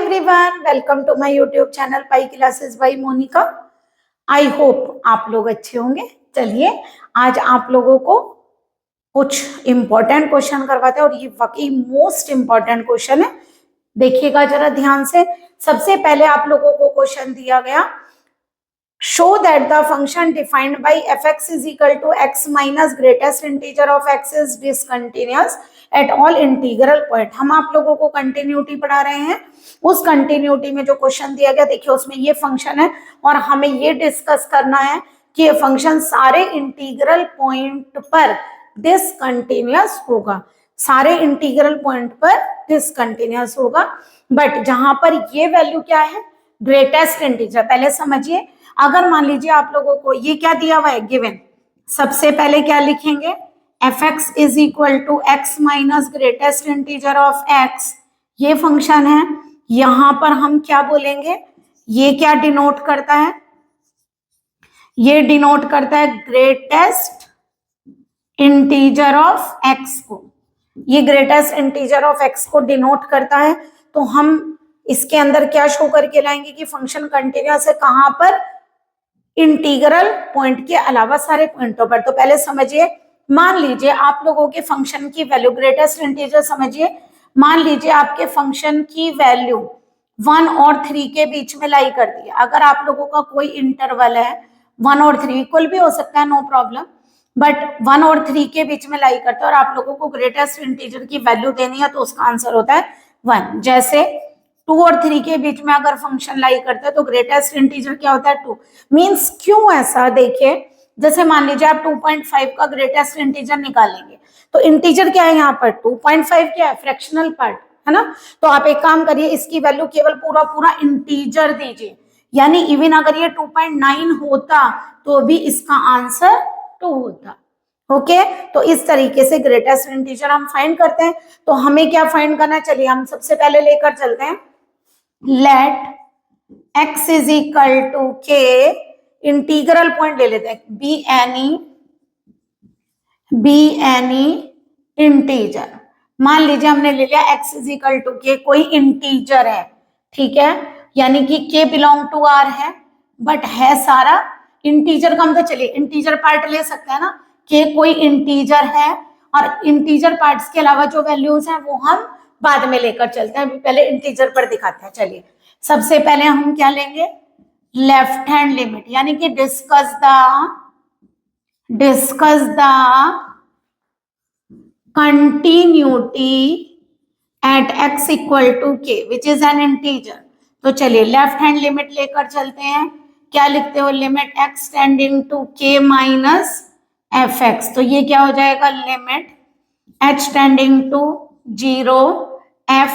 Everyone, welcome to my YouTube channel pi classes by Monika. I hope आप लोग अच्छे होंगे। चलिए आज आप लोगों को कुछ इंपॉर्टेंट क्वेश्चन करवाते हैं और ये वाकई मोस्ट इंपॉर्टेंट क्वेश्चन है। देखिएगा जरा ध्यान से। सबसे पहले आप लोगों को क्वेश्चन दिया गया, show that the function defined by fx is equal to x minus greatest integer of x is discontinuous at all integral point। हम आप लोगों को कंटिन्यूटी पढ़ा रहे हैं। उस कंटिन्यूटी में जो क्वेश्चन दिया गया, देखिए उसमें ये फंक्शन है और हमें ये डिस्कस करना है कि ये फंक्शन सारे इंटीग्रल पॉइंट पर डिसकंटिन्यूअस होगा, सारे इंटीग्रल पॉइंट पर डिसकंटिन्यूअस होगा। बट जहां पर ये वैल्यू क्या है, ग्रेटेस्ट इंटीजर। पहले समझिए, अगर मान लीजिए आप लोगों को ये क्या दिया हुआ है, गिवन, सबसे पहले क्या लिखेंगे, fx is equal to x minus greatest integer of x। ये फंक्शन है। यहां पर हम क्या बोलेंगे, ये क्या डिनोट करता है, ये डिनोट करता है ग्रेटेस्ट इंटीजर ऑफ x को। ये ग्रेटेस्ट इंटीजर ऑफ x को डिनोट करता है। तो हम इसके अंदर क्या शो करके लाएंगे कि फंक्शन कंटिन्यूअस है, कहां पर, इंटीग्रल पॉइंट के अलावा सारे पॉइंटों पर। तो पहले समझिए, मान लीजिए आप लोगों के फंक्शन की वैल्यू, ग्रेटेस्ट इंटीजर समझिए, मान लीजिए आपके फंक्शन की वैल्यू 1 और 3 के बीच में लाई कर दी। अगर आप लोगों का कोई इंटरवल है 1 और 3, इक्वल भी हो सकता है, नो प्रॉब्लम, बट 1 और 3 के बीच में लाई करते हैं और आप लोगों को ग्रेटेस्ट इंटीजर की वैल्यू देनी है, तो उसका आंसर होता है 1। जैसे 2 और 3 के बीच में अगर फंक्शन लाई करते हैं तो ग्रेटेस्ट इंटीजर क्या होता है, 2। मींस क्यों ऐसा, देखिए जैसे मान लीजिए आप 2.5 का ग्रेटेस्ट इंटीजर निकालेंगे, तो इंटीजर क्या है यहाँ पर, 2.5 क्या है, फ्रैक्शनल पार्ट है ना। तो आप एक काम करिए, इसकी वैल्यू केवल पूरा पूरा इंटीजर दीजिए, यानी इवन अगर ये 2.9 होता तो भी इसका आंसर 2 होता। ओके तो इस तरीके से ग्रेटेस्ट इंटीजर हम फाइंड करते हैं। तो हमें क्या फाइंड करना है, चलिए हम सबसे पहले लेकर चलते हैं, let x is equal to k, integral point ले लेते हैं, बी एनी इंटीजर। मान लीजिए हमने ले लिया x is equal to k, कोई इंटीजर है, ठीक है, यानी कि k बिलोंग टू r है, बट है सारा इंटीजर का। हम तो चलिए इंटीजर पार्ट ले सकते हैं ना, k कोई इंटीजर है और इंटीजर पार्ट्स के अलावा जो वैल्यूज हैं वो हम बाद में लेकर चलते हैं, अभी पहले इंटीजर पर दिखाते हैं। चलिए सबसे पहले हम क्या लेंगे, लेफ्ट हैंड लिमिट, यानी कि discuss the continuity at x equal to k which is an integer. तो चलिए लेफ्ट हैंड लिमिट लेकर चलते हैं, क्या लिखते हो, limit x tending to k minus fx। तो ये क्या हो जाएगा, limit h tending to 0 f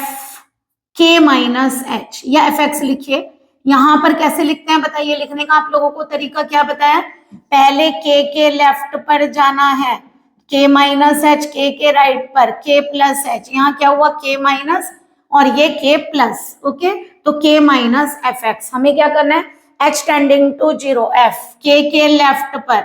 k minus h, या fx लिखिए। यहां पर कैसे लिखते हैं बताइए, लिखने का आप लोगों को तरीका क्या बताया, पहले k के लेफ्ट पर जाना है, k माइनस h, k के राइट पर k प्लस h, यहाँ क्या हुआ k माइनस और ये k प्लस, ओके। तो k माइनस fx, हमें क्या करना है, h tending to 0 f, k के लेफ्ट पर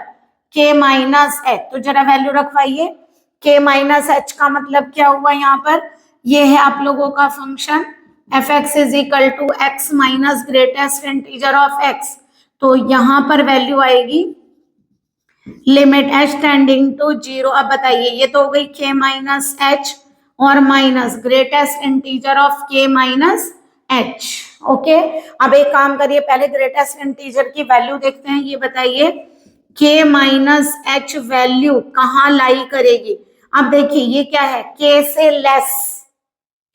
k माइनस h। तो जरा वैल्यू रखवाइए, k माइनस h का मतलब क्या हुआ, यहाँ पर ये है आप लोगों का function fx is equal to x minus greatest integer of x। तो यहाँ पर वैल्यू आएगी लिमिट h टेंडिंग टू 0। अब बताइए, ये तो हो गई k माइनस h और minus greatest integer of k minus h, okay. अब एक काम करिए, पहले ग्रेटेस्ट इंटीजर की वैल्यू देखते हैं। ये बताइए k माइनस h वैल्यू कहाँ लाई करेगी। अब देखिए ये क्या है, k से लेस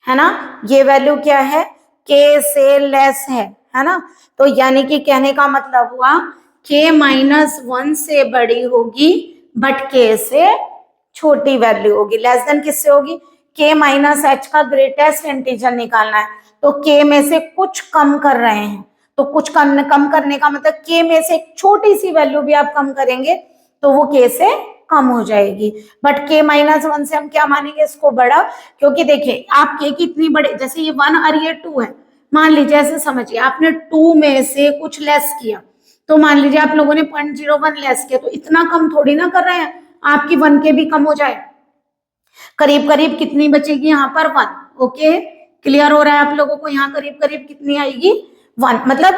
है ना, ये वैल्यू क्या है, k से लेस है ना। तो यानी कि कहने का मतलब हुआ k माइनस 1 से बड़ी होगी बट k से छोटी वैल्यू होगी। लेस देन किससे होगी, k माइनस h का ग्रेटेस्ट इंटीजर निकालना है, तो k में से कुछ कम कर रहे हैं, तो कुछ कम करने का मतलब k में से एक छोटी सी वैल्यू भी आप कम करेंगे तो वो k से कम हो जाएगी। बट k माइनस 1 से हम क्या मानेंगे, इसको बड़ा, क्योंकि देखिए आप k की इतनी बड़े, जैसे ये 1 और ये 2 है, मान लीजिए ऐसे समझिए आपने 2 में से कुछ लेस किया, तो मान लीजिए आप लोगों ने 0.01 लेस किया, तो इतना कम थोड़ी ना कर रहे हैं, आपकी 1 के भी कम हो जाए, करीब करीब कितनी बचेगी यहाँ पर 1, ओके। क्लियर हो रहा है आप लोगों को? यहाँ करीब करीब कितनी आएगी 1, मतलब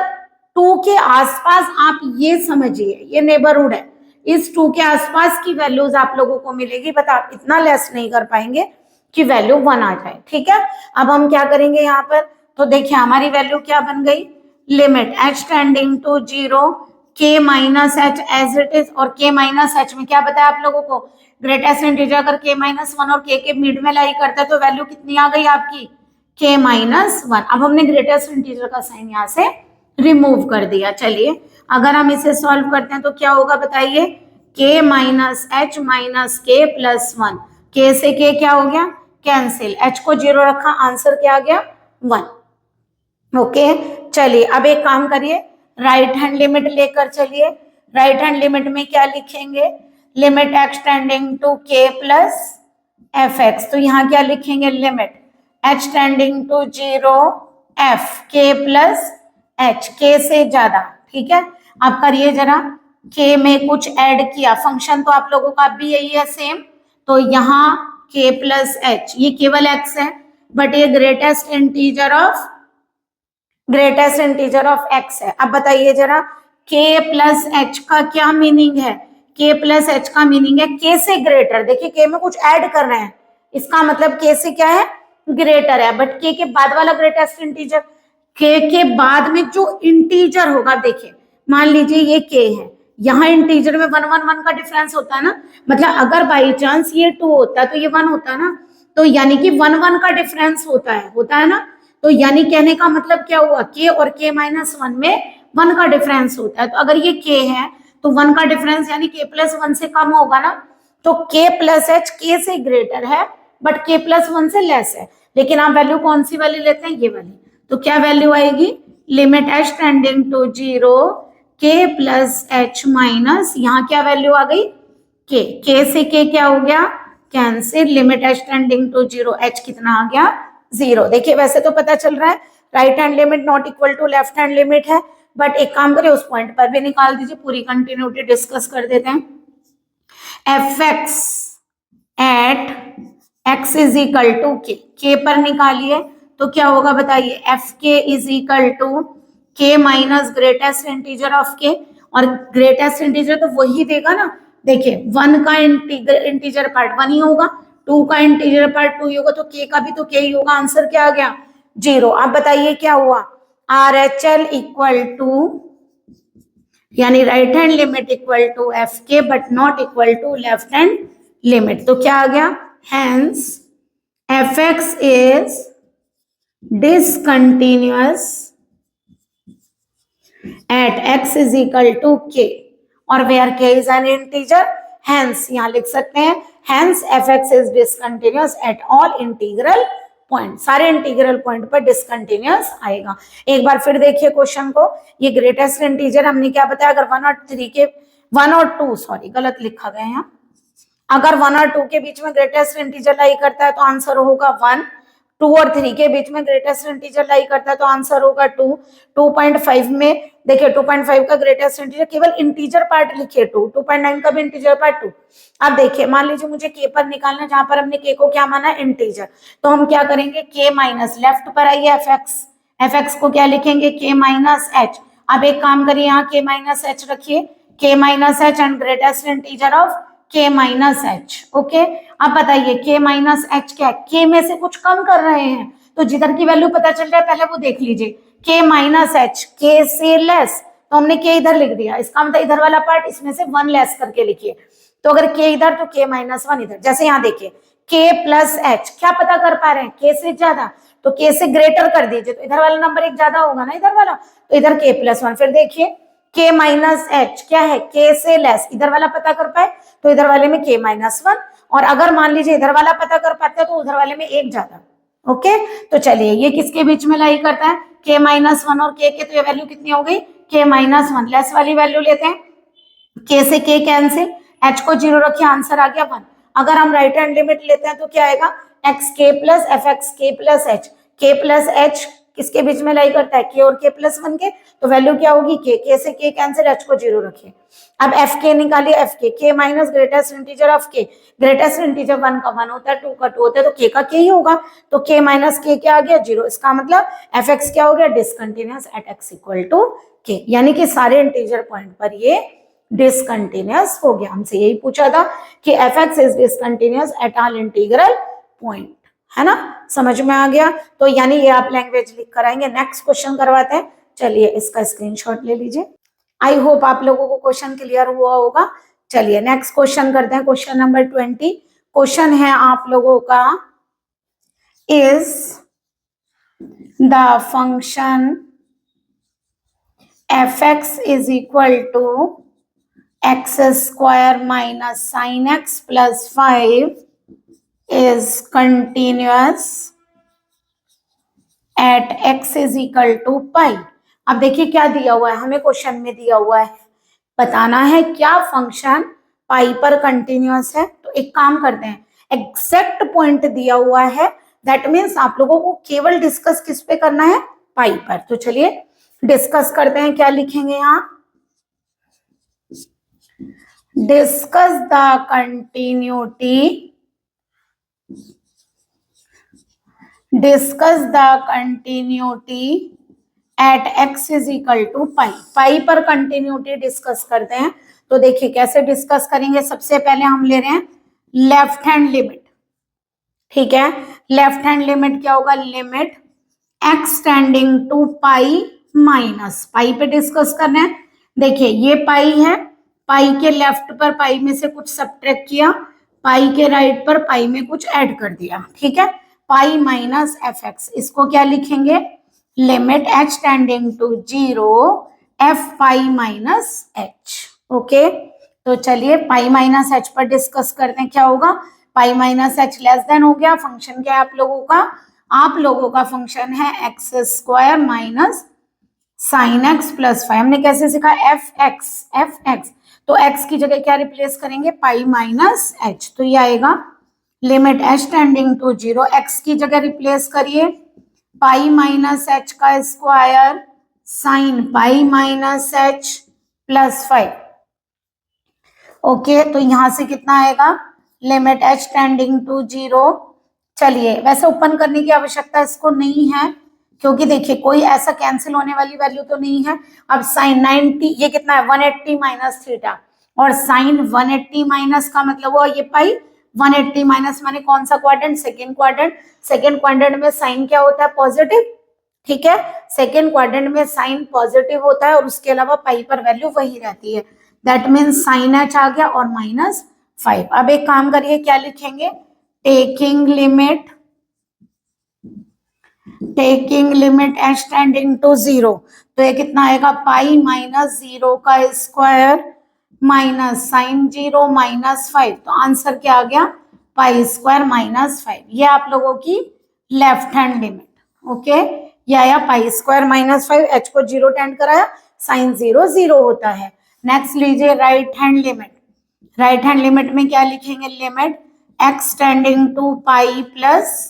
2 के आसपास आप ये समझिए, ये नेबरहुड है, इस 2 के आसपास की वैल्यूज आप लोगों को मिलेगी, बट आप इतना लेस नहीं कर पाएंगे कि वैल्यू 1 आ जाए। ठीक है, अब हम क्या करेंगे यहाँ पर, तो देखिए हमारी वैल्यू क्या बन गई, limit h tending to 0 k minus h as it is, और k माइनस एच में क्या बताया आप लोगों को, ग्रेटेस्ट इंटीजर अगर k माइनस 1 और k के मिड में लाई करता है तो वैल्यू कितनी आ गई आपकी, k माइनस 1। अब हमने ग्रेटेस्ट इंटीजर का साइन यहाँ से रिमूव कर दिया। चलिए अगर हम इसे सॉल्व करते हैं तो क्या होगा बताइए, k minus H minus k plus 1, k से k क्या हो गया, कैंसिल, h को 0 रखा, आंसर क्या आ गया 1। ओके चलिए अब एक काम करिए, राइट हैंड लिमिट लेकर चलिए, राइट हैंड लिमिट में क्या लिखेंगे, limit x tending to k plus f x, तो यहाँ क्या लिखेंगे, limit h tending to 0 f k plus h, k से ज्यादा। ठीक है, अब करिए जरा, k में कुछ ऐड किया, फंक्शन तो आप लोगों का भी यही है सेम, तो यहाँ k प्लस h, ये केवल x है, बट ये ग्रेटेस्ट इंटीजर ऑफ x है। अब बताइए जरा, k प्लस h का क्या मीनिंग है, k प्लस h का मीनिंग है k से ग्रेटर, देखिए k में कुछ ऐड कर रहे हैं, इसका मतलब k से क्या है, ग्रेटर है, बट k के बाद वाला ग्रेटेस्ट इंटीजर, k के बाद में जो इंटीजर होगा, देखिए मान लीजिए ये k है, यहाँ इंटीजर में 1 1 1 का डिफरेंस होता है ना, मतलब अगर बाई चांस ये 2 होता तो ये 1 होता ना, तो यानी कि 1 1 का डिफरेंस होता है ना, तो यानी कहने का मतलब क्या हुआ, k और k माइनस 1 में 1 का डिफरेंस होता है, तो अगर ये k है तो 1 का डिफरेंस यानी k प्लस 1 से कम होगा ना, तो k प्लस h k से ग्रेटर है बट k प्लस 1 से लेस है, लेकिन आप वैल्यू कौन सी वाली लेते हैं, ये वाली, तो क्या वैल्यू आएगी, limit h tending to 0 k plus h minus, यहाँ क्या वैल्यू आ गई, k से k क्या हो गया, cancel, limit h tending to 0 h कितना आ गया 0। देखिए वैसे तो पता चल रहा है right hand limit not equal to left hand limit है, बट एक काम करें उस पॉइंट पर भी निकाल दीजिए, पूरी कंटिन्यूटी डिस्कस कर देते हैं। F x at x is equal to k पर निकालिए तो क्या होगा बताइए, f k is equal to k minus greatest integer of k, और ग्रेटेस्ट इंटीजर तो वही देगा ना, देखिए 1 का इंटीजर पार्ट 1 ही होगा, 2 का इंटीजर पार्ट 2 ही होगा, तो k का भी तो k ही होगा, आंसर क्या आ गया 0। अब बताइए क्या हुआ, R H L equal to, यानी right hand limit equal to F K but not equal to left hand limit, तो क्या आ गया, hence F x is discontinuous at x is equal to K, और where k is an integer, hence यहाँ लिख सकते हैं, hence F x is discontinuous at all integral point, सारे इंटीग्रल पॉइंट पर डिसकंटिन्यूअस आएगा। एक बार फिर देखिए क्वेश्चन को, ये ग्रेटेस्ट इंटीजर हमने क्या बताया, अगर 1 और 2 सॉरी गलत लिखा गया है, अगर 1 और 2 के बीच में ग्रेटेस्ट इंटीजर लाई करता है तो आंसर होगा 1, 2 और 3 के बीच में ग्रेटेस्ट इंटीजर लाई करता है तो आंसर होगा 2, 2.5 में देखिए 2.5 का ग्रेटेस्ट इंटीजर, केवल इंटीजर पार्ट लिखिए 2, 2.9 का भी इंटीजर पार्ट 2। अब देखिए मान लीजिए मुझे k पर निकालना, जहां पर हमने k को क्या माना इंटीजर, तो हम क्या करेंगे, k माइनस लेफ्ट पर आइए एफ एक्स को क्या लिखेंगे, k माइनस एच। अब एक काम करिए, यहाँ k माइनस एच रखिए, k minus H and greatest integer of k minus h. Okay अब बताइए k माइनस एच क्या है, k में से कुछ कम कर रहे हैं, तो जिधर की वैल्यू पता चल रहा है पहले वो देख लीजिए, k माइनस एच k से लेस, तो हमने k इधर लिख दिया, इसका मतलब इधर वाला पार्ट इसमें से 1 लेस करके लिखिए, तो अगर k इधर तो k माइनस 1 इधर, जैसे यहाँ देखिए k प्लस एच क्या पता कर पा रहे हैं, k से ज्यादा, तो k से ग्रेटर कर दीजिए, तो इधर वाला नंबर एक ज्यादा होगा ना इधर वाला, तो इधर k प्लस 1, फिर देखिए k माइनस एच क्या है, k से लेस, इधर वाला पता कर पाए तो इधर वाले में k माइनस 1, और अगर मान लीजिए इधर वाला पता कर पाते हैं तो उधर वाले में एक ज्यादा। ओके तो चलिए ये किसके बीच में लाई करता है, k माइनस 1 और k के, तो ये वैल्यू कितनी हो गई, k माइनस 1, लेस वाली वैल्यू लेते हैं, k से k कैंसिल, h को 0 रखिए, आंसर आ गया 1। अगर हम राइट हैंड लिमिट लेते हैं तो क्या आएगा, एक्स के प्लस एफ एक्स के plus H, k plus h किसके बीच में लाई करता है, के और के प्लस वन के, तो वैल्यू क्या होगी, के से के कैंसिल, एच को 0 रखिए। अब एफ के निकालिए, F k minus greatest integer of के, ग्रेटेस्ट इंटीजर 1 का 1 होता है, 2 का 2 होता है, तो के का के ही होगा, तो के माइनस के क्या आ गया 0। इसका मतलब एफ एक्स क्या हो गया, discontinuous at x equal to k, यानी कि सारे इंटीजर पॉइंट पर ये डिसकंटिन्यूअस हो गया। हमसे यही पूछा था कि F x is discontinuous at all integral point, है ना, समझ में आ गया। तो यानी ये आप लैंग्वेज लिख कर आएंगे। नेक्स्ट क्वेश्चन करवाते हैं, चलिए इसका स्क्रीनशॉट ले लीजिए। आई होप आप लोगों को क्वेश्चन क्लियर हुआ होगा। चलिए नेक्स्ट क्वेश्चन करते हैं, क्वेश्चन नंबर 20। क्वेश्चन है आप लोगों का, is the function f x is equal to x square minus sine x plus 5 is continuous at x is equal to pi। अब देखिए क्या दिया हुआ है, हमें क्वेश्चन में दिया हुआ है, बताना है क्या फंक्शन पाई पर कंटिन्यूअस है। तो एक काम करते हैं, एग्जैक्ट पॉइंट दिया हुआ है, दैट मीन्स आप लोगों को केवल डिस्कस किस पे करना है, पाई पर। तो चलिए डिस्कस करते हैं, क्या लिखेंगे यहाँ, discuss the continuity, discuss the continuity at x is equal to pi। पाई पर कंटिन्यूटी डिस्कस करते हैं। तो देखिए कैसे डिस्कस करेंगे, सबसे पहले हम ले रहे हैं लेफ्ट हैंड लिमिट, ठीक है। लेफ्ट हैंड लिमिट क्या होगा, limit x tending to pi minus, pi पे डिस्कस करना है। देखिए ये पाई है, पाई के लेफ्ट पर पाई में से कुछ सब्ट्रैक्ट किया, पाई के राइट पर पाई में कुछ ऐड कर दिया, ठीक है। पाई माइनस एफ एक्स, इसको क्या लिखेंगे, limit h tending to 0 f pi minus h. Okay, तो चलिए पाई माइनस एच पर डिस्कस करते हैं, क्या होगा, pi minus h less than हो गया, फंक्शन क्या है आप लोगों का फंक्शन है x square minus sine x plus 5। हमने कैसे सीखा, एफ एक्स, तो x की जगह क्या रिप्लेस करेंगे, पाई माइनस एच, तो ये आएगा limit h tending to 0, x की जगह रिप्लेस करिए पाई माइनस एच का square sine pi minus h plus 5। Okay, तो यहां से कितना आएगा, लिमिट h टेंडिंग टू 0। चलिए वैसे ओपन करने की आवश्यकता इसको नहीं है, क्योंकि देखिए कोई ऐसा कैंसिल होने वाली वैल्यू तो नहीं है। अब साइन 90, ये कितना है 180 माइनस थीटा, और साइन 180 माइनस का मतलब हुआ ये पाई, 180 माइनस माने कौन सा quadrant, second quadrant. Second quadrant में साइन क्या होता है, पॉजिटिव, ठीक है। सेकेंड क्वाड्रेंट में साइन पॉजिटिव होता है और उसके अलावा पाई पर वैल्यू वही रहती है, दैट मीन्स साइन एच आ गया और माइनस 5। अब एक काम करिए, क्या लिखेंगे, taking limit h tending to 0, तो ये कितना आएगा, पाई माइनस 0 का स्क्वायर माइनस साइन 0 माइनस 5, तो आंसर क्या आ गया, पाई स्क्वायर माइनस 5। ये आप लोगों की लेफ्ट हैंड लिमिट, ओके, ये आया पाई स्क्वायर माइनस 5, एच को 0 टेंड कराया, साइन 0 0 होता है। नेक्स्ट लीजिए right hand limit, right hand limit में क्या लिखेंगे, limit x tending to pi plus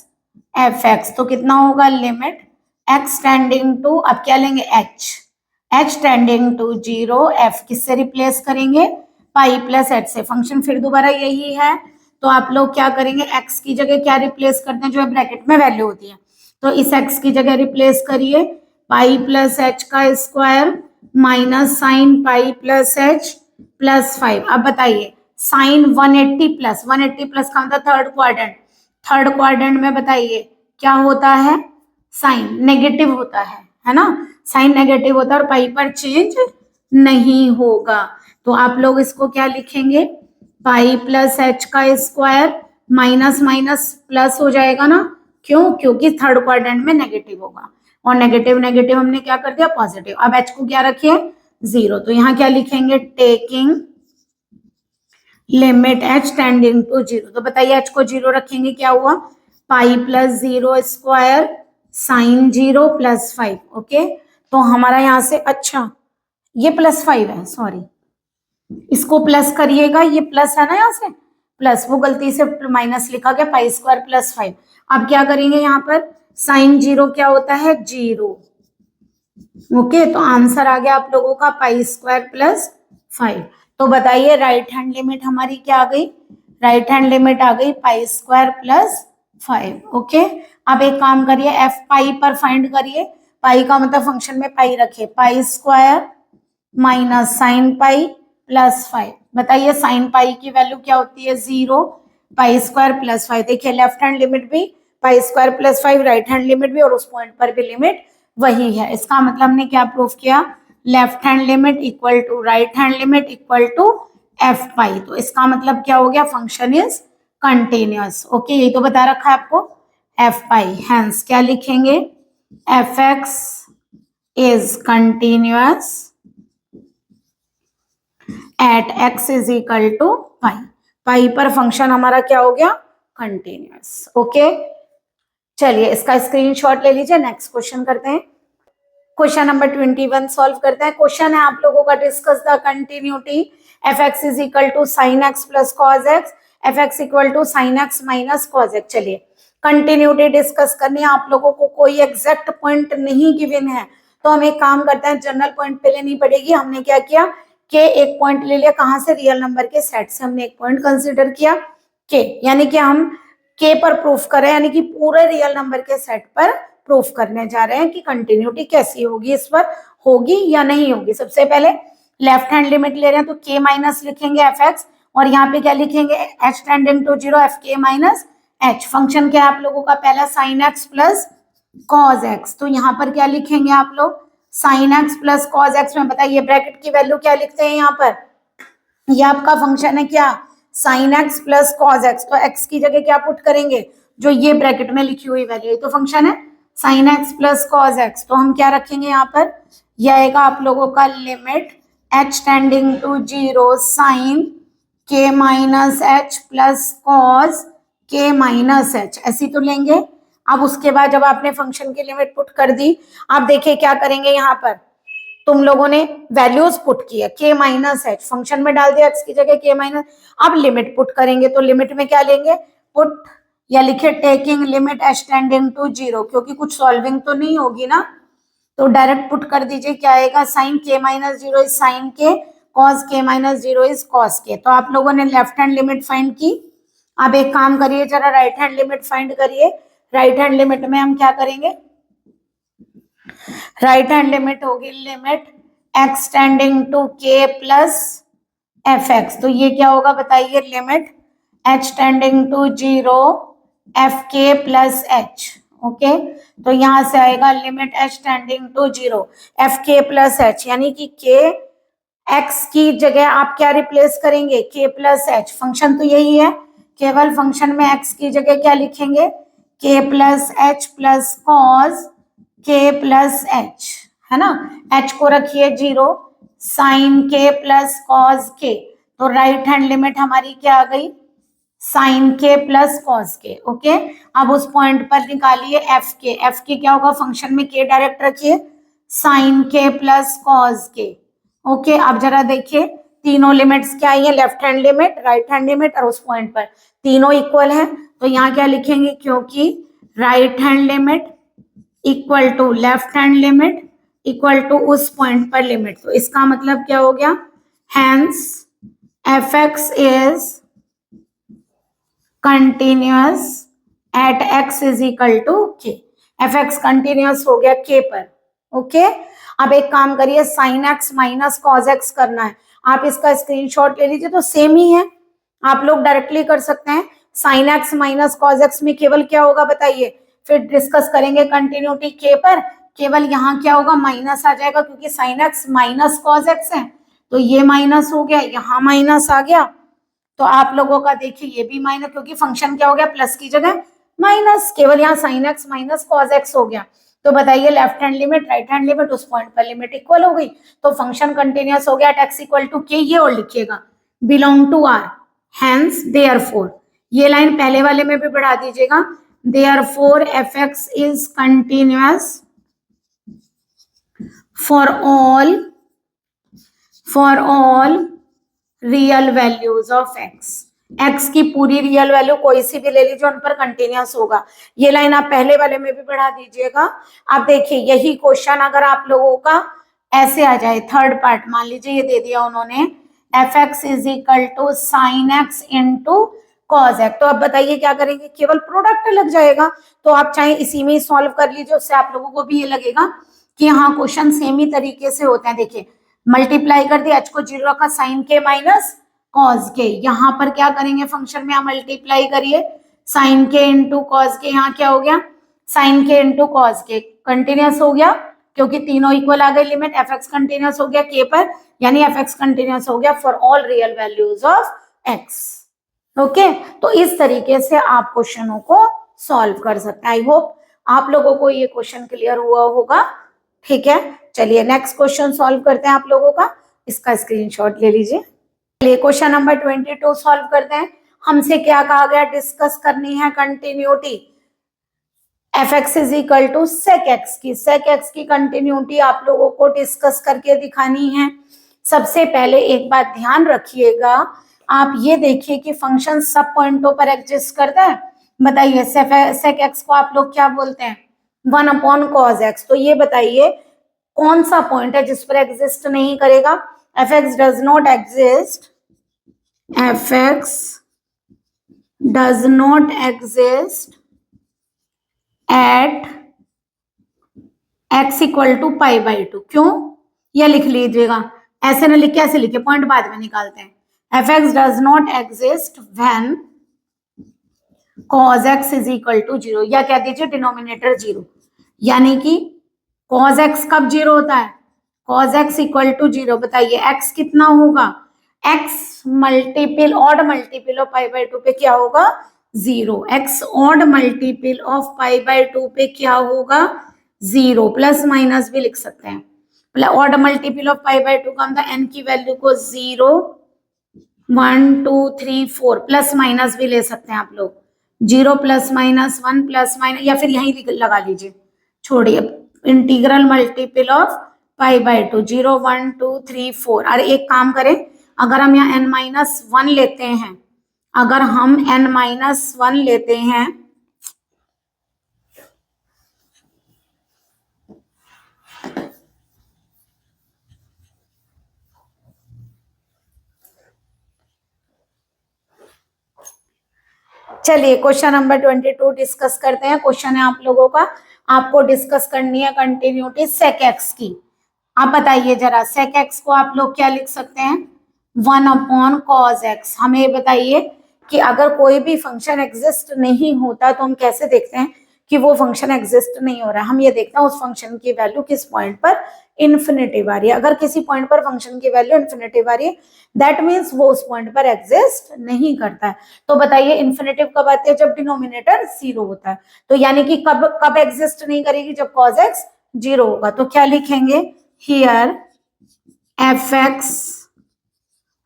f x, तो कितना होगा, लिमिट एक्स टेंडिंग टू, अब क्या लेंगे एच टेंडिंग टू 0, एफ किससे रिप्लेस करेंगे, पाई प्लस एच से। फंक्शन फिर दोबारा यही है, तो आप लोग क्या करेंगे, एक्स की जगह क्या रिप्लेस करते हैं, जो है ब्रैकेट में वैल्यू होती है, तो इस एक्स की जगह रिप्लेस करिए पाई प्लस एच का square minus sine pi plus H plus 5। अब बताइए साइन 180 प्लस का मतलब थर्ड क्वाड्रेंट में बताइए क्या होता है, साइन नेगेटिव होता है ना, साइन नेगेटिव होता है और पाई पर चेंज नहीं होगा। तो आप लोग इसको क्या लिखेंगे, पाई प्लस एच का स्क्वायर माइनस माइनस प्लस हो जाएगा ना, क्यों, क्योंकि थर्ड क्वाड्रेंट में नेगेटिव होगा, और नेगेटिव नेगेटिव हमने क्या कर दिया, पॉजिटिव। अब एच को क्या रखिए 0, तो यहाँ क्या लिखेंगे, taking limit h tending to 0, तो बताइए एच को 0 रखेंगे क्या हुआ, pi plus 0 square sine 0 plus 5। Okay, तो हमारा यहाँ से, अच्छा ये प्लस 5 है, सॉरी इसको प्लस करिएगा, ये प्लस है ना यहाँ से प्लस, वो गलती से माइनस लिखा गया, पाई स्क्वायर प्लस 5। अब क्या करेंगे यहाँ पर साइन जीरो क्या होता है, जीरो। ओके, तो आंसर आ गया आप लोगों का पाई स्क्वायर प्लस 5। तो बताइए राइट हैंड लिमिट हमारी क्या आ गई, राइट हैंड लिमिट आ गई पाई स्क्वायर प्लस 5। ओके, अब एक काम करिए, एफ पाई पर फाइंड करिए। पाई का मतलब फंक्शन में पाई रखिए, pi square minus sine pi plus 5। बताइए साइन पाई की वैल्यू क्या होती है, 0। पाई स्क्वायर प्लस 5, देखिए लेफ्ट हैंड लिमिट भी pi square plus 5, right hand limit भी, और उस पॉइंट पर भी लिमिट वही है। इसका मतलब हमने क्या प्रूव किया, left hand limit equal to right hand limit equal to F pi. तो इसका मतलब क्या हो गया, फंक्शन इज कंटिन्यूअस। ओके, यही तो बता रखा है आपको, एफ पाई। हेंस क्या लिखेंगे, F x is continuous at x is equal to pi. Pi पर फंक्शन हमारा क्या हो गया, कंटिन्यूअस। ओके, चलिए इसका स्क्रीनशॉट ले लीजिए, नेक्स्ट क्वेश्चन करते हैं। क्वेश्चन नंबर 21 सॉल्व करते हैं। क्वेश्चन है आप लोगों का, discuss the continuity F x is equal to sine x plus cos x, f x equal to sine x minus cos x. चलिए कंटिन्यूटी डिस्कस करनी है आप लोगों को, कोई एग्जैक्ट पॉइंट नहीं गिवन है, तो हम एक काम करते हैं, जनरल पॉइंट पे लेनी पड़ेगी। हमने क्या किया, के एक पॉइंट ले लिया, कहां से, रियल नंबर के सेट से हमने एक पॉइंट कंसिडर किया के, यानी कि हम के पर प्रूफ कर रहे हैं, यानी कि पूरे रियल नंबर के सेट पर प्रूफ करने जा रहे हैं कि कंटिन्यूटी कैसी होगी, इस पर होगी या नहीं होगी। सबसे पहले लेफ्ट हैंड लिमिट ले रहे हैं, तो के माइनस लिखेंगे एफ एक्स, और यहाँ पे क्या लिखेंगे, h tending to zero f k minus h. Function क्या है आप लोगों का, पहला sine x plus cos x, तो यहाँ पर क्या लिखेंगे आप लोग, sine x plus cos x में बताइए ब्रैकेट की वैल्यू क्या लिखते हैं यहाँ पर, ये आपका फंक्शन है क्या, sign x plus cos x, तो एक्स की जगह क्या पुट करेंगे, जो ये ब्रैकेट में लिखी हुई वैल्यू, तो फंक्शन है sign x plus cos x. तो हम क्या रखेंगे यहाँ पर, यह आएगा आप लोगों का limit h tending to zero sine k minus h plus cos k minus h, ऐसी तो लेंगे। अब उसके बाद जब आपने फंक्शन की लिमिट पुट कर दी, आप देखिए क्या करेंगे, यहाँ पर तुम लोगों ने वैल्यूज पुट की है, के माइनस एच फंक्शन में डाल दिया, एक्स की जगह के माइनस। अब लिमिट पुट करेंगे, तो लिमिट में क्या लेंगे, पुट या लिखे taking limit h tending to zero, क्योंकि कुछ सॉल्विंग तो नहीं होगी ना, तो डायरेक्ट पुट कर दीजिए, क्या आएगा, sign k minus zero is sine के, कॉस के माइनस जीरो इज कॉस के। तो आप लोगों ने लेफ्ट हैंड लिमिट फाइंड की। अब एक काम करिए जरा, राइट हैंड लिमिट फाइंड करिए। राइट हैंड लिमिट में हम क्या करेंगे, राइट हैंड लिमिट होगी limit x tending to k plus f x, तो ये क्या होगा बताइए, limit h tending to zero f k plus h. Okay, तो यहां से आएगा limit h tending to zero f k plus h, यानी कि के एक्स की जगह आप क्या रिप्लेस करेंगे, के प्लस एच। फंक्शन तो यही है, केवल फंक्शन में एक्स की जगह क्या लिखेंगे, के प्लस एच प्लस कॉस के प्लस एच, है ना, एच को रखिए जीरो, साइन के प्लस कॉस के, तो राइट हैंड लिमिट हमारी क्या आ गई, साइन के प्लस कॉस के। ओके, अब उस पॉइंट पर निकालिए एफ के, एफ के क्या होगा, फंक्शन में के डायरेक्ट रखिए, साइन के प्लस कॉस के। ओके, अब जरा देखिए तीनों लिमिट्स क्या आई है, left hand limit, right hand limit, और उस पॉइंट पर तीनों इक्वल है, तो यहाँ क्या लिखेंगे, क्योंकि right hand limit equal to left hand limit equal to उस पॉइंट पर लिमिट, तो इसका मतलब क्या हो गया, hence F x is continuous at x is equal to k. F x continuous हो गया के पर। ओके, अब एक काम करिए, sine x minus cos x करना है, आप इसका स्क्रीनशॉट ले लीजिए, तो सेम ही है, आप लोग डायरेक्टली कर सकते हैं। Sign x minus cos x में केवल क्या होगा बताइए, फिर डिस्कस करेंगे कंटिन्यूटी के पर, केवल यहाँ क्या होगा, माइनस आ जाएगा, क्योंकि sign x minus cos x है, तो ये माइनस हो गया, यहाँ माइनस आ गया, तो आप लोगों का देखिए ये भी माइनस, क्योंकि फंक्शन क्या हो गया, प्लस की जगह माइनस, केवल यहाँ sign x minus cos x हो गया। तो बताइए left hand limit right hand limit, उस पॉइंट पर लिमिट इक्वल हो गई, तो फंक्शन कंटिन्यूअस हो गया एट एक्स इक्वल टू के, ये और लिखिएगा belong to R, hence therefore, ये लाइन पहले वाले में भी बढ़ा दीजिएगा, therefore f x is continuous for all real values of x, x की पूरी रियल वैल्यू कोई सी भी ले लीजिए, उन पर कंटिन्यूअस होगा। ये लाइन आप पहले वाले में भी बढ़ा दीजिएगा। आप देखिए यही क्वेश्चन अगर आप लोगों का ऐसे आ जाए, थर्ड पार्ट मान लीजिए ये दे दिया उन्होंने, f x is equal to sine x into cos x, तो अब बताइए क्या करेंगे, केवल प्रोडक्ट लग जाएगा। तो आप चाहे इसी में ही सॉल्व कर लीजिए, उससे आप लोगों को भी ये लगेगा कि हाँ क्वेश्चन सेम ही तरीके से होते हैं। देखिए मल्टीप्लाई कर दिया, एच को 0 रखा, साइन के माइनस कॉज के, यहाँ पर क्या करेंगे फंक्शन में आप मल्टीप्लाई करिए, साइन के इंटू कॉज के, यहाँ क्या हो गया साइन के इंटू कॉज के, कंटिन्यूअस हो गया क्योंकि तीनों इक्वल आ गए, लिमिट एफ एक्स कंटिन्यूअस हो गया के पर, यानी एफ एक्स कंटिन्यूअस हो गया for all real values of x. Okay, तो इस तरीके से आप क्वेश्चनों को सॉल्व कर सकते हैं। आई होप आप लोगों को ये क्वेश्चन क्लियर हुआ होगा। ठीक है, चलिए नेक्स्ट क्वेश्चन सॉल्व करते हैं आप लोगों का, इसका स्क्रीनशॉट ले लीजिए। चलिए क्वेश्चन नंबर 22 सॉल्व करते हैं। हमसे क्या कहा गया, डिस्कस करनी है continuity F x is equal to sec X की। सेक एक्स की कंटिन्यूटी आप लोगों को डिस्कस करके दिखानी है। सबसे पहले एक बात ध्यान रखिएगा, आप ये देखिए कि फंक्शन सब पॉइंटों पर एग्जिस्ट करता है। बताइए सेक एक्स को आप लोग क्या बोलते हैं, 1 अपॉन कॉज एक्स। तो ये बताइए कौन सा पॉइंट है जिस पर एग्जिस्ट नहीं करेगा, f x does not exist, f x does not exist at x equal to pi by 2। क्यों, यह लिख लीजिएगा, ऐसे ना लिख के ऐसे लिखे, पॉइंट बाद में निकालते हैं। F x does not exist when cos x is equal to 0, या कह दीजिए डिनोमिनेटर 0, यानी कि cos x कब 0 होता है, cos x इक्वल टू 0। बताइए x कितना होगा, x multiple odd multiple of pi by 2 पे क्या होगा 0, x odd multiple of pi by 2 पे क्या होगा 0, प्लस माइनस भी लिख सकते हैं, odd multiple of pi by 2 का मतलब n की वैल्यू को 0 1 2 3 4, प्लस माइनस भी ले सकते हैं आप लोग, 0 प्लस माइनस 1 प्लस माइनस, या फिर यहीं लगा लीजिए, छोड़िए, integral multiple of pi by 2, 0 1 2 3 4। और एक काम करें, अगर हम यहाँ n माइनस 1 लेते हैं, अगर हम n माइनस 1 लेते हैं, चलिए क्वेश्चन नंबर 22 डिस्कस करते हैं। क्वेश्चन है आप लोगों का, आपको डिस्कस करनी है कंटिन्यूटी सेक एक्स की। आप बताइए जरा, सेक एक्स को आप लोग क्या लिख सकते हैं, 1 अपॉन कॉज एक्स। हमें बताइए कि अगर कोई भी फंक्शन एग्जिस्ट नहीं होता तो हम कैसे देखते हैं कि वो फंक्शन एग्जिस्ट नहीं हो रहा है, हम ये देखते हैं उस फंक्शन की वैल्यू किस पॉइंट पर इन्फिनिटिव आ रही है। अगर किसी पॉइंट पर फंक्शन की वैल्यू इन्फिनिटिव आ रही है, दैट मीन्स वो उस पॉइंट पर एग्जिस्ट नहीं करता है। तो बताइए इन्फिनिटिव कब आती है, जब डिनोमिनेटर 0 होता है। तो यानी कि कब कब एग्जिस्ट नहीं करेगी, जब cos x 0 होगा। तो क्या लिखेंगे, here f x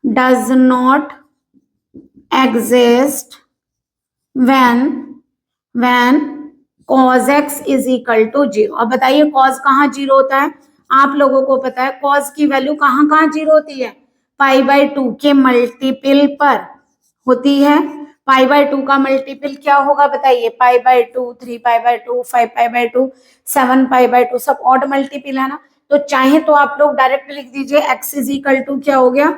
does not exist when cos x is equal to 0। अब बताइए cos कहाँ 0 होता है, आप लोगों को पता है cos की वैल्यू कहाँ कहाँ 0 होती है, पाई बाई 2 के मल्टीपल पर होती है। पाई बाई 2 का मल्टीपल क्या होगा बताइए, पाई by 2, 3 pi by 2, 5 pi by 2, 7 pi by 2, सब ऑड मल्टीपल है ना। तो चाहे तो आप लोग डायरेक्ट लिख दीजिए x इज इक्वल टू क्या हो गया,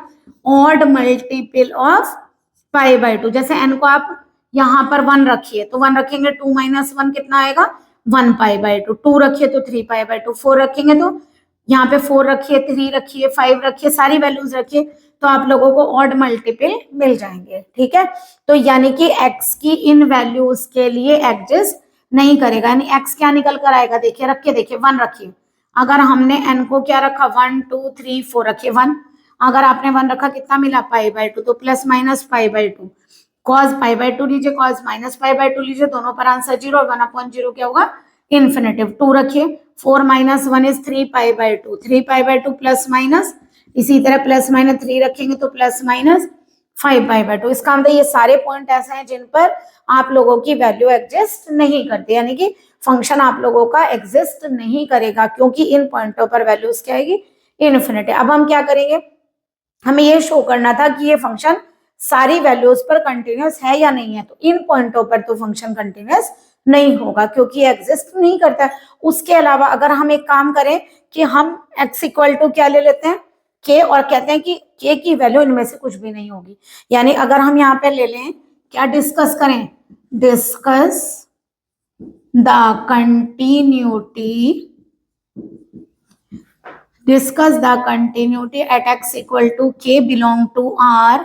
odd multiple of pi by 2। जैसे n को आप यहाँ पर 1 रखिए तो 1 रखेंगे, 2 माइनस 1 कितना आएगा 1 पाई बाई 2, 2 रखिए तो 3 पाई बाई 2, 4 रखेंगे तो यहाँ पे 4 रखिए, 3 रखिए, 5 रखिए, सारी वैल्यूज रखिए, तो आप लोगों को ऑड मल्टीपल मिल जाएंगे। ठीक है, तो यानी कि x की इन वैल्यूज के लिए एग्जिस्ट नहीं करेगा, यानी x क्या निकल कर आएगा, देखिए रख के देखिए, 1 रखिए, अगर हमने n को क्या रखा 1 2 3 4 रखिए 1, अगर आपने 1 रखा कितना मिला पाई बाई 2, तो plus minus pi by 2, cos pi by 2 लीजिए, cos माइनस पाई बाई 2 लीजिए, दोनों पर आंसर 0 और 1 अपॉन 0 क्या होगा इन्फिनिटिव। 2 रखिए, 4 minus 1 is 3 pi by 2, 3 pi by 2 plus minus, इसी तरह प्लस माइनस 3 रखेंगे तो प्लस माइनस 5 पाई बाई 2। इसका मतलब ये सारे पॉइंट ऐसे हैं जिन पर आप लोगों की वैल्यू एग्जिस्ट नहीं करती, यानी कि फंक्शन आप लोगों का एग्जिस्ट नहीं करेगा, क्योंकि इन पॉइंटों पर वैल्यूज क्या आएगी इन्फिनिटी। अब हम क्या करेंगे, हमें ये शो करना था कि ये फंक्शन सारी वैल्यूज पर कंटिन्यूअस है या नहीं है, तो इन पॉइंटों पर तो फंक्शन कंटिन्यूअस नहीं होगा क्योंकि एग्जिस्ट नहीं करता है। उसके अलावा अगर हम एक काम करें कि हम x इक्वल टू क्या ले लेते हैं k और कहते हैं कि k की वैल्यू इनमें से कुछ भी नहीं होगी, यानी अगर हम यहाँ पे ले लें क्या डिस्कस करें, discuss the continuity at x equal to k belong to R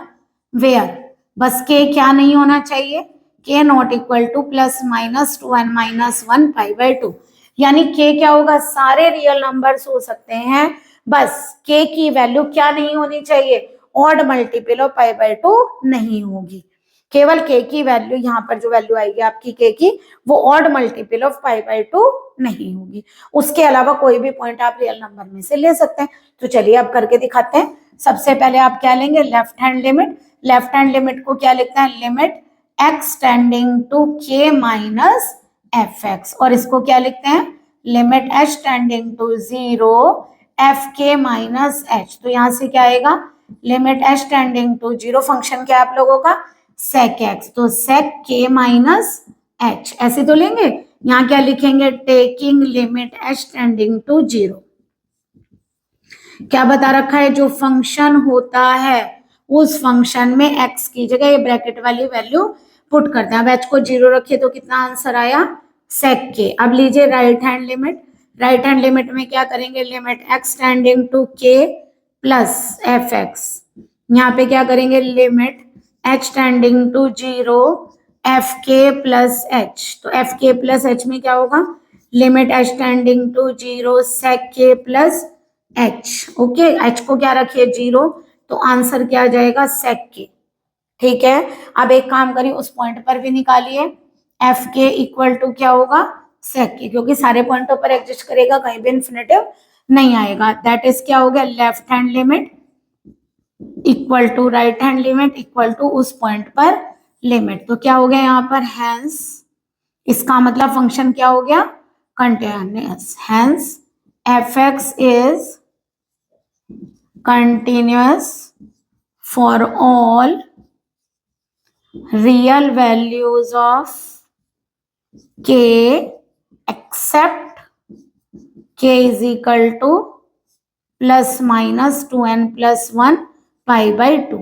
where, बस k क्या नहीं होना चाहिए, k not equal to plus minus 2n minus 1 pi by 2, यानी k क्या होगा, सारे रियल नंबर्स हो सकते हैं, बस k की वैल्यू क्या नहीं होनी चाहिए, odd multiple of pi by 2 नहीं होगी, केवल k की वैल्यू, यहाँ पर जो वैल्यू आएगी आपकी k की वो odd multiple of pi by 2 नहीं होगी। उसके अलावा कोई भी पॉइंट आप रियल नंबर में से ले सकते हैं। तो चलिए अब करके दिखाते हैं। सबसे पहले आप क्या लेंगे, left hand limit. Left hand limit को क्या लिखते हैं, limit x tending to k minus f x, और इसको क्या लिखते हैं, limit h tending to 0 f k minus h. तो यहाँ से क्या आएगा, limit h tending to 0, function क्या है आप लोगों का sec x, तो sec k माइनस h, ऐसे तो लेंगे। यहाँ क्या लिखेंगे, taking limit h tending to 0। क्या बता रखा है, जो फंक्शन होता है उस फंक्शन में x की जगह ये ब्रैकेट वाली वैल्यू पुट करते हैं। अब h को 0 रखिए तो कितना आंसर आया, sec k। अब लीजिए right hand limit. Right hand limit में क्या करेंगे, limit x tending to k plus f x, यहाँ पे क्या करेंगे, limit h tending to 0 f k plus h. तो एफ के प्लस एच में क्या होगा, limit h tending to 0 sec k plus h. Okay, h को क्या रखिए 0, तो आंसर क्या आ जाएगा, sec k। ठीक है, अब एक काम करिए उस पॉइंट पर भी निकालिए, एफ के इक्वल टू क्या होगा, sec k, क्योंकि सारे पॉइंटों पर एग्जिस्ट करेगा, कहीं भी इन्फिनेटिव नहीं आएगा। दैट इज क्या हो गया, left hand limit equal to right hand limit equal to उस पॉइंट पर लिमिट। तो क्या हो गया यहाँ पर, हैंस, इसका मतलब फंक्शन क्या हो गया, continuous. Hence F x is continuous for all real values of k except k is equal to plus minus 2n plus 1 pi by 2,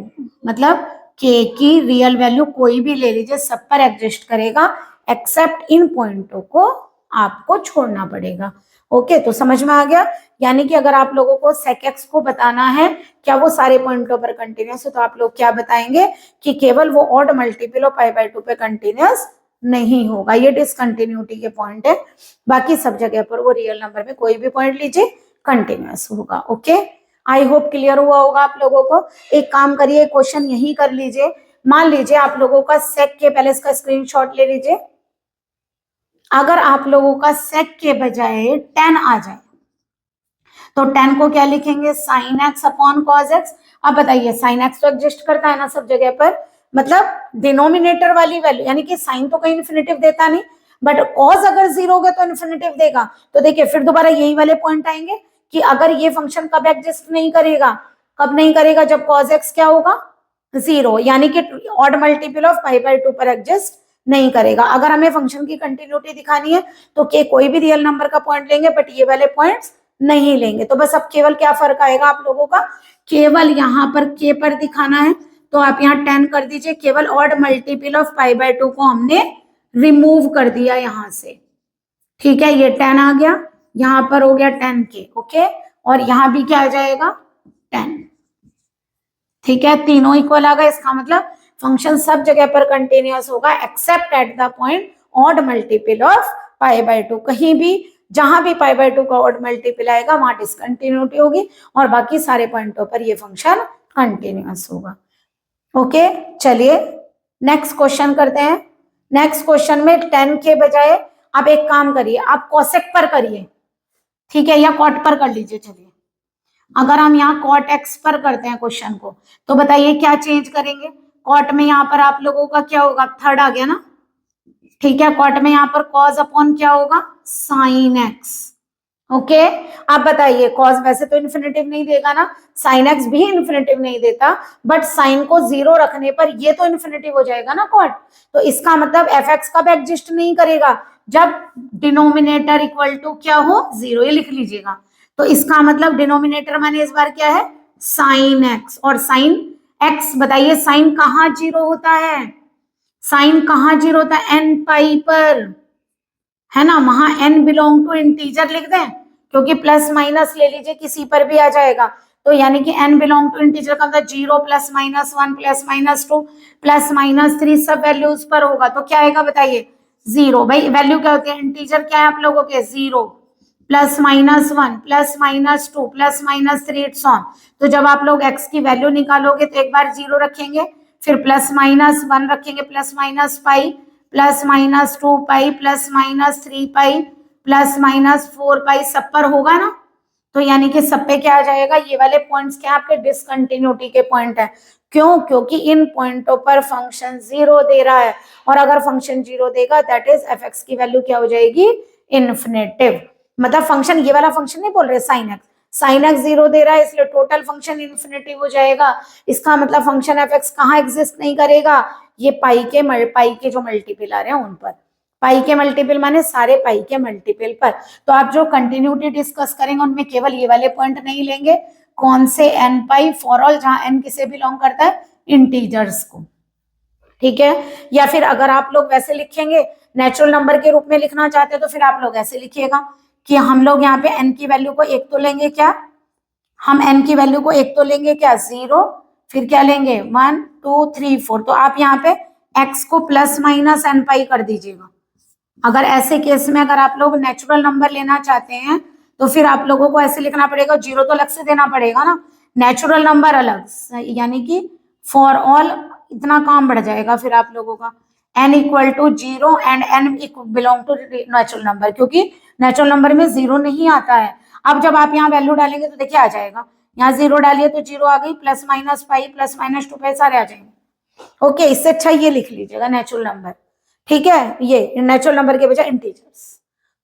मतलब k की रियल वैल्यू कोई भी ले लीजिए सब पर एग्जिस्ट करेगा, एक्सेप्ट इन पॉइंटों को आपको छोड़ना पड़ेगा। ओके, तो समझ में आ गया। यानी कि अगर आप लोगों को sec x को बताना है क्या वो सारे पॉइंटों पर कंटिन्यूअस है, तो आप लोग क्या बताएंगे कि केवल वो odd multiple of pi by 2 पे कंटिन्यूअस नहीं होगा, ये डिसकंटिन्यूटी के पॉइंट है, बाकी सब जगह पर वो रियल नंबर में कोई भी पॉइंट लीजिए कंटिन्यूअस होगा। ओके, आई होप क्लियर हुआ होगा आप लोगों को। एक काम करिए, क्वेश्चन यही कर लीजिए। मान लीजिए आप लोगों का sec के, पहले इसका स्क्रीनशॉट ले लीजिए, अगर आप लोगों का sec के बजाय tan आ जाए तो tan को क्या लिखेंगे, sin x upon cos x। अब बताइए sin x तो एग्जिस्ट करता है ना सब जगह पर, मतलब डिनोमिनेटर वाली वैल्यू, यानी कि sin तो कहीं इन्फिनेटिव देता नहीं, बट cos अगर 0 हो गया तो इन्फिनेटिव देगा। तो देखिए फिर दोबारा यही वाले पॉइंट आएंगे कि अगर ये फंक्शन कब एग्जिस्ट नहीं करेगा, कब नहीं करेगा, जब cos x क्या होगा 0, यानी कि odd multiple of pi by 2 पर एग्जिस्ट नहीं करेगा। अगर हमें फंक्शन की कंटिन्यूटी दिखानी है तो के कोई भी रियल नंबर का पॉइंट लेंगे, बट ये वाले पॉइंट्स नहीं लेंगे। तो बस अब केवल क्या फर्क आएगा आप लोगों का, केवल यहाँ पर के पर दिखाना है तो आप यहाँ 10 कर दीजिए, केवल odd multiple of pi by 2 को हमने रिमूव कर दिया यहाँ से। ठीक है, ये 10 आ गया, यहाँ पर हो गया 10 के। ओके, और यहाँ भी क्या आ जाएगा 10। ठीक है, तीनों इक्वल आ गए, इसका मतलब फंक्शन सब जगह पर कंटिन्यूअस होगा accept at the point odd multiple of pi by 2। कहीं भी जहां भी पाई बाई 2 का ऑड मल्टीपल आएगा वहां डिसकंटिन्यूटी होगी, और बाकी सारे पॉइंटों पर ये फंक्शन कंटिन्यूअस होगा। ओके, चलिए नेक्स्ट क्वेश्चन करते हैं। नेक्स्ट क्वेश्चन में 10 के बजाय आप एक काम करिए, आप कोसेक पर करिए, ठीक है, या कॉट पर कर लीजिए। चलिए, अगर हम यहाँ कॉट एक्स पर करते हैं क्वेश्चन को, तो बताइए क्या चेंज करेंगे। कॉट में यहाँ पर आप लोगों का क्या होगा, थर्ड आ गया ना। ठीक है, कॉट में यहाँ पर कॉज अपॉन क्या होगा, साइन एक्स। ओके आप बताइए, कॉस वैसे तो इन्फिनेटिव नहीं देगा ना, साइन एक्स भी इन्फिनेटिव नहीं देता, बट साइन को 0 रखने पर ये तो इन्फिनेटिव हो जाएगा ना कॉट। तो इसका मतलब एफ एक्स कब एग्जिस्ट नहीं करेगा, जब डिनोमिनेटर इक्वल टू क्या हो 0, ये लिख लीजिएगा। तो इसका मतलब डिनोमिनेटर माने इस बार क्या है साइन एक्स, और साइन एक्स बताइए साइन कहाँ 0 होता है, साइन कहाँ 0 होता है एन पाई पर, है ना, वहां एन बिलोंग टू इंटीजर लिख दें, क्योंकि प्लस माइनस ले लीजिए किसी पर भी आ जाएगा। तो यानी कि एन बिलोंग टू इंटीजर का मतलब 0 plus minus 1 plus minus 2 plus minus 3 सब वैल्यूज पर होगा, तो क्या आएगा बताइए 0। भाई वैल्यू क्या होती है, इंटीजर क्या है आप लोगों के 0 plus minus 1 plus minus 2 plus minus 3 it's on. तो जब आप लोग एक्स की वैल्यू निकालोगे तो एक बार 0 रखेंगे, फिर प्लस माइनस 1 रखेंगे, plus minus pi, plus minus 2 पाई, प्लस माइनस 3 पाई, प्लस माइनस 4 पाई, सब पर होगा ना। तो यानी कि सब पे क्या आ जाएगा, ये वाले पॉइंट्स क्या आपके डिसकंटिन्यूटी के पॉइंट है। क्यों, क्योंकि इन पॉइंटों पर फंक्शन 0 दे रहा है, और अगर फंक्शन 0 देगा दैट इज एफ एक्स की वैल्यू क्या हो जाएगी इन्फिनेटिव। मतलब फंक्शन, ये वाला फंक्शन नहीं बोल रहे साइन एक्स, साइन एक्स 0 दे रहा है इसलिए टोटल फंक्शन इन्फिनेटिव हो जाएगा। इसका मतलब फंक्शन एफ एक्स कहाँ एग्जिस्ट नहीं करेगा, ये पाई के जो मल्टीपल आ रहे हैं उन पर, पाई के मल्टीपल माने सारे पाई के मल्टीपल पर। तो आप जो कंटिन्यूटी डिस्कस करेंगे उनमें केवल ये वाले पॉइंट नहीं लेंगे, कौन से एन पाई फॉर ऑल, जहां एन किसे बिलोंग करता है इंटीजर्स को, ठीक है। या फिर अगर आप लोग वैसे लिखेंगे नेचुरल नंबर के रूप में लिखना चाहते हैं तो फिर आप लोग ऐसे लिखिएगा कि हम लोग यहाँ पे एन की वैल्यू को एक तो लेंगे क्या, हम एन की वैल्यू को एक तो लेंगे क्या 0, फिर क्या लेंगे 1 2 3 4। तो आप यहाँ पे एक्स को प्लस माइनस एन पाई कर दीजिएगा। अगर ऐसे केस में अगर आप लोग नेचुरल नंबर लेना चाहते हैं तो फिर आप लोगों को ऐसे लिखना पड़ेगा, 0 तो अलग से देना पड़ेगा ना, नेचुरल नंबर अलग, यानी कि फॉर ऑल इतना काम बढ़ जाएगा फिर आप लोगों का, n equal to 0 and n belong to natural number, क्योंकि नेचुरल नंबर में 0 नहीं आता है। अब जब आप यहाँ वैल्यू डालेंगे तो देखिए आ जाएगा, यहाँ 0 डालिए तो 0 आ गई, plus minus pi plus minus 2 पाई सारे आ जाएंगे। ओके इससे अच्छा ये लिख लीजिएगा नेचुरल नंबर, ठीक है, ये नेचुरल नंबर के बजाय इंटीजर्स।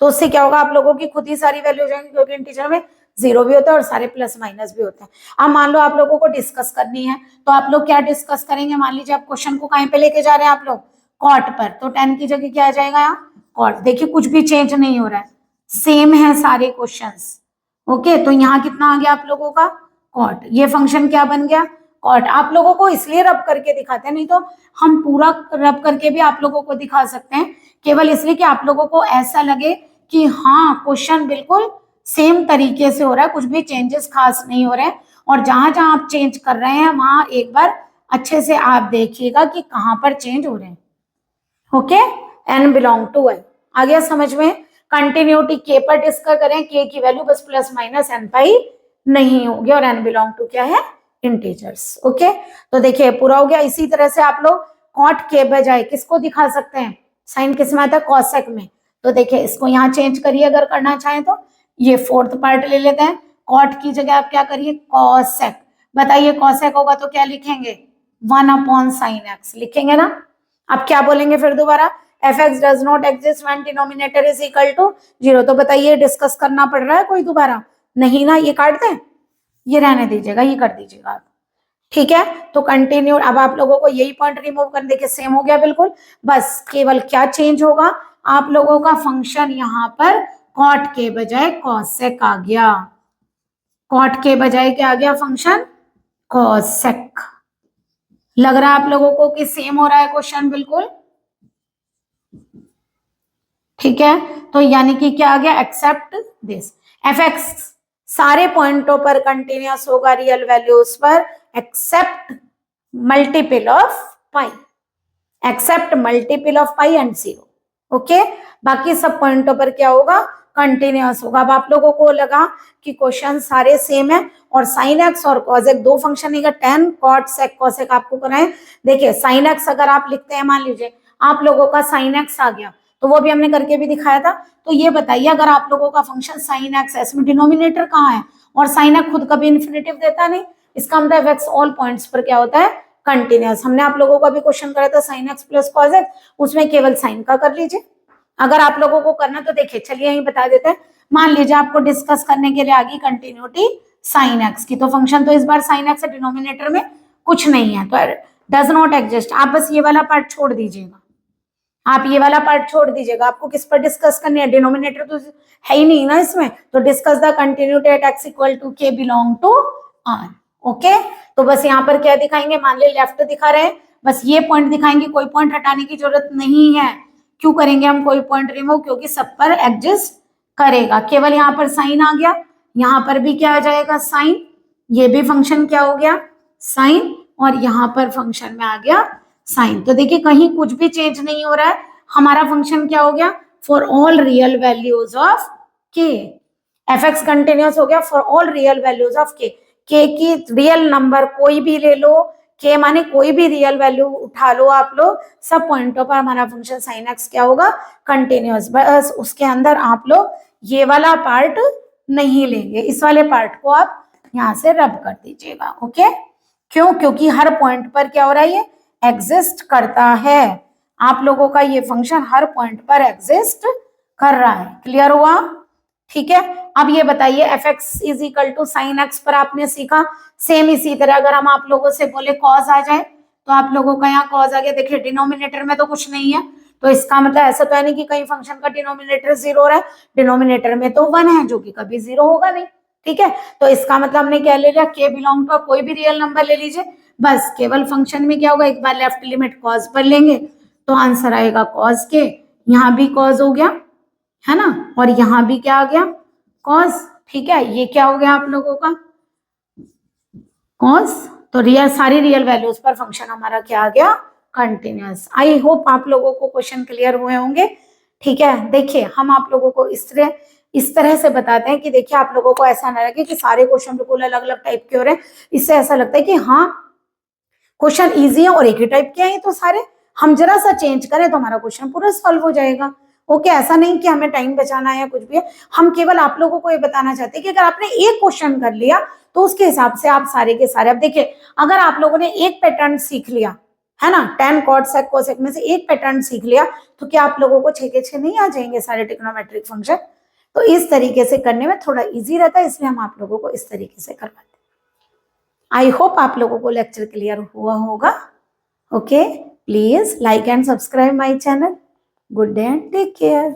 तो उससे क्या होगा आप लोगों की खुद ही सारी वैल्यू हो जाएंगी, क्योंकि इंटीजर में 0 भी होता है और सारे प्लस माइनस भी होते हैं। अब मान लो आप लोगों को डिस्कस करनी है तो आप लोग क्या डिस्कस करेंगे, मान लीजिए आप क्वेश्चन को कहीं पे लेके जा रहे हैं आप लोग कॉट पर, तो 10 की जगह क्या आ जाएगा यहाँ कॉट। देखिए कुछ भी चेंज नहीं हो रहा है, सेम है सारे क्वेश्चंस। ओके तो यहाँ कितना आ गया आप लोगों का कॉट, ये फंक्शन क्या बन गया कॉट। आप लोगों को इसलिए रब करके दिखाते हैं, नहीं तो हम पूरा रब करके भी आप लोगों को दिखा सकते हैं, केवल इसलिए कि आप लोगों को ऐसा लगे कि हाँ क्वेश्चन बिल्कुल सेम तरीके से हो रहा है, कुछ भी चेंजेस खास नहीं हो रहे हैं। और जहां जहां आप चेंज कर रहे हैं वहां एक बार अच्छे से आप देखिएगा कि कहां पर चेंज हो रहे हैं। ओके एन बिलोंग टू आई, आ गया समझ में। कंटिन्यूटी के पर डिस्कस करें, के की वैल्यू बस प्लस माइनस एन पाई नहीं होगी, और एन बिलोंग टू क्या है इंटीजर्स। ओके तो देखिए पूरा हो गया। इसी तरह से आप लोग कॉट के बजाय किसको दिखा सकते हैं, साइन किस में आता है कॉसेक में। तो देखिए इसको यहाँ चेंज करिए अगर करना चाहें तो, ये फोर्थ पार्ट ले लेते हैं, कॉट की जगह आप क्या करिए कॉसेक। बताइए कॉसेक होगा तो क्या लिखेंगे 1 अपॉन साइन एक्स लिखेंगे ना। अब क्या बोलेंगे फिर दोबारा, f x does not exist when denominator is equal to 0। तो बताइए डिस्कस करना पड़ रहा है कोई दोबारा, नहीं ना, ये काट दें, ये रहने दीजिएगा, ये कर दीजिएगा आप, ठीक है। तो कंटिन्यू, अब आप लोगों को यही पॉइंट रिमूव कर, देखिए सेम हो गया बिल्कुल, बस केवल क्या चेंज होगा आप लोगों का फंक्शन यहाँ पर कॉट के बजाय कॉसेक आ गया, कॉट के बजाय क्या आ गया फंक्शन कॉसेक। लग रहा है आप लोगों को कि सेम हो रहा है क्वेश्चन बिल्कुल, ठीक है। तो यानी कि क्या आ गया एक्सेप्ट दिस, एफ एक्स सारे पॉइंटों पर कंटिन्यूअस होगा रियल वैल्यूज पर except multiple of pi, except multiple of pi and 0। Okay बाकी सब पॉइंटों पर क्या होगा कंटिन्यूअस होगा। अब आप लोगों को लगा कि क्वेश्चन सारे सेम है और साइन एक्स और कॉसेक दो फंक्शन नहीं, tan cot sec cosec आपको कराए। देखिए साइन एक्स अगर आप लिखते हैं, मान लीजिए आप लोगों का साइन एक्स आ गया तो वो भी हमने करके भी दिखाया था। तो ये बताइए अगर आप लोगों का फंक्शन साइन एक्स है, इसमें डिनोमिनेटर कहाँ है, और साइन एक्स खुद कभी इन्फिनेटिव देता नहीं, इसका मतलब एक्स ऑल पॉइंट्स पर क्या होता है कंटिन्यूअस। हमने आप लोगों का भी क्वेश्चन करा था sign x plus cos x, उसमें केवल साइन का कर लीजिए। अगर आप लोगों को करना तो देखिए चलिए यही बता देते हैं, मान लीजिए आपको डिस्कस करने के लिए आ गई कंटिन्यूटी साइन एक्स की, तो फंक्शन तो इस बार साइन एक्स डिनोमिनेटर में कुछ नहीं है, तो डज नॉट एग्जिस्ट। आप बस ये वाला पार्ट छोड़ दीजिएगा, आप ये वाला पार्ट छोड़ दीजिएगा। आपको किस पर डिस्कस करनी है, डिनोमिनेटर तो है ही नहीं ना इसमें, तो discuss the continuity at x equal to k belong to R. Okay, तो बस यहाँ पर क्या दिखाएंगे, मान लीजिए लेफ्ट दिखा रहे हैं, बस ये पॉइंट दिखाएंगे, कोई पॉइंट हटाने की जरूरत नहीं है। क्यों करेंगे हम कोई पॉइंट रिमूव, क्योंकि सब पर एग्जिस्ट करेगा। केवल यहाँ पर साइन आ गया, यहाँ पर भी क्या आ जाएगा साइन, ये भी फंक्शन क्या हो गया साइन, और यहाँ पर फंक्शन में आ गया साइन। तो देखिए कहीं कुछ भी चेंज नहीं हो रहा है, हमारा फंक्शन क्या हो गया, for all real values of के, एफ एक्स कंटिन्यूस हो गया for all real values of के की रियल नंबर कोई भी ले लो, के माने कोई भी रियल वैल्यू उठा लो आप लोग, सब पॉइंटों पर हमारा फंक्शन साइन एक्स क्या होगा कंटिन्यूस। बस उसके अंदर आप लोग ये वाला पार्ट नहीं लेंगे, इस वाले पार्ट को आप यहाँ से रब कर दीजिएगा। ओके, क्यों, क्योंकि हर पॉइंट पर क्या हो रहा है, ये एग्जिस्ट करता है, आप लोगों का ये फंक्शन हर पॉइंट पर एग्जिस्ट कर रहा है। क्लियर हुआ, ठीक है। अब ये बताइए f x is equal to sine x पर आपने सीखा, सेम इसी तरह अगर हम आप लोगों से बोले कॉस आ जाए, तो आप लोगों का यहाँ कॉस आ गया। देखिए डिनोमिनेटर में तो कुछ नहीं है, तो इसका मतलब ऐसा तो है नहीं कि कहीं फंक्शन का डिनोमिनेटर 0 हो रहा है, डिनोमिनेटर में तो 1 है जो कि कभी 0 होगा नहीं, ठीक है। तो इसका मतलब हमने क्या ले लिया, के बिलोंग टू कोई भी रियल नंबर ले लीजिए, बस केवल फंक्शन में क्या होगा, एक बार लेफ्ट लिमिट कॉस पर लेंगे तो आंसर आएगा कॉस के, यहाँ भी कॉस हो गया है ना, और यहाँ भी क्या आ गया कॉस, ठीक है। ये क्या हो गया आप लोगों का कॉस, तो रियल सारी रियल वैल्यूज पर फंक्शन हमारा क्या आ गया कंटिन्यूअस। आई होप आप लोगों को क्वेश्चन क्लियर हुए होंगे, ठीक है। देखिए हम आप लोगों को इस तरह से बताते हैं कि देखिए आप लोगों को ऐसा ना लगे कि सारे क्वेश्चन बिल्कुल अलग अलग टाइप के हो रहे हैं, इससे ऐसा लगता है कि हाँ क्वेश्चन इजी है और एक ही टाइप के हैं तो सारे, हम जरा सा चेंज करें तो हमारा क्वेश्चन पूरा सॉल्व हो जाएगा। ओके, ऐसा नहीं कि हमें टाइम बचाना है या कुछ भी है, हम केवल आप लोगों को ये बताना चाहते हैं कि अगर आपने एक क्वेश्चन कर लिया तो उसके हिसाब से आप सारे के सारे, अब देखिए अगर आप लोगों ने एक पैटर्न सीख लिया है ना, tan cot sec cosec में से एक पैटर्न सीख लिया, तो क्या आप लोगों को 6 के 6 नहीं आ जाएंगे सारे ट्रिग्नोमेट्रिक फंक्शन। तो इस तरीके से करने में थोड़ा इजी रहता है, इसलिए हम आप लोगों को इस तरीके से करवाते हैं। आई होप आप लोगों को लेक्चर क्लियर हुआ होगा। Okay, please like and subscribe my channel. Good day and take care.